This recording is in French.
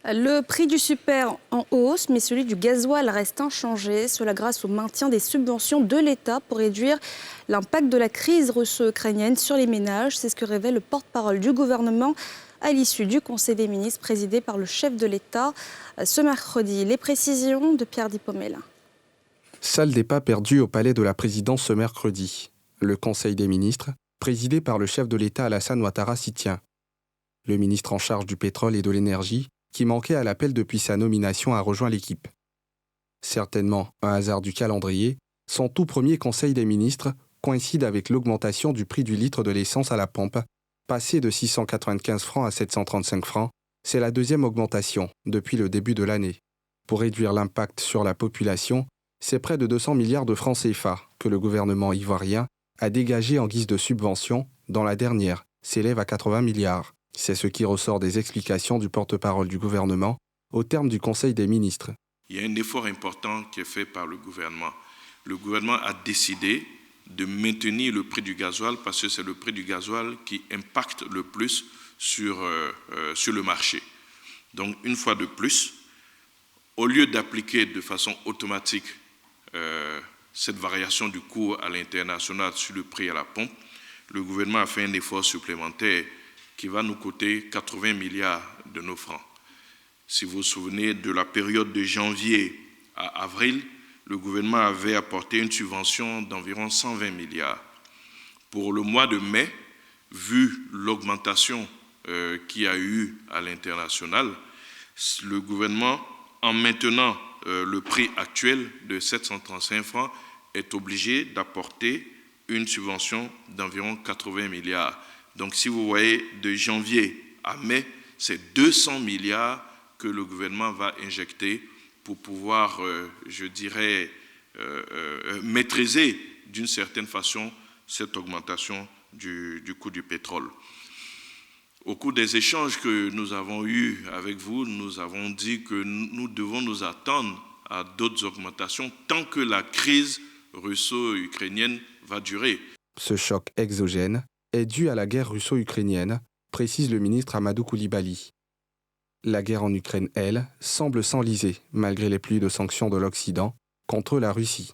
Le prix du super en hausse, mais celui du gasoil reste inchangé. Cela grâce au maintien des subventions de l'État pour réduire l'impact de la crise russo-ukrainienne sur les ménages. C'est ce que révèle le porte-parole du gouvernement à l'issue du Conseil des ministres présidé par le chef de l'État ce mercredi. Les précisions de Pierre Dipomel. Salle des pas perdue au palais de la présidence ce mercredi. Le Conseil des ministres, présidé par le chef de l'État Alassane Ouattara, s'y tient. Le ministre en charge du pétrole et de l'énergie, qui manquait à l'appel depuis sa nomination, a rejoint l'équipe. Certainement un hasard du calendrier, son tout premier Conseil des ministres coïncide avec l'augmentation du prix du litre de l'essence à la pompe, passé de 695 francs à 735 francs. C'est la deuxième augmentation depuis le début de l'année. Pour réduire l'impact sur la population, c'est près de 200 milliards de francs CFA que le gouvernement ivoirien a dégagé en guise de subvention, dont la dernière s'élève à 80 milliards. C'est ce qui ressort des explications du porte-parole du gouvernement au terme du Conseil des ministres. Il y a un effort important qui est fait par le gouvernement. Le gouvernement a décidé de maintenir le prix du gasoil parce que c'est le prix du gasoil qui impacte le plus sur le marché. Donc, une fois de plus, au lieu d'appliquer de façon automatique cette variation du cours à l'international sur le prix à la pompe, le gouvernement a fait un effort supplémentaire qui va nous coûter 80 milliards de nos francs. Si vous vous souvenez de la période de janvier à avril, le gouvernement avait apporté une subvention d'environ 120 milliards. Pour le mois de mai, vu l'augmentation qu'il y a eu à l'international, le gouvernement, en maintenant le prix actuel de 735 francs, est obligé d'apporter une subvention d'environ 80 milliards. Donc, si vous voyez, de janvier à mai, c'est 200 milliards que le gouvernement va injecter pour pouvoir, maîtriser d'une certaine façon cette augmentation du coût du pétrole. Au cours des échanges que nous avons eus avec vous, nous avons dit que nous devons nous attendre à d'autres augmentations tant que la crise russo-ukrainienne va durer. Ce choc exogène est dû à la guerre russo-ukrainienne, précise le ministre Amadou Koulibaly. La guerre en Ukraine, elle, semble s'enliser malgré les pluies de sanctions de l'Occident contre la Russie.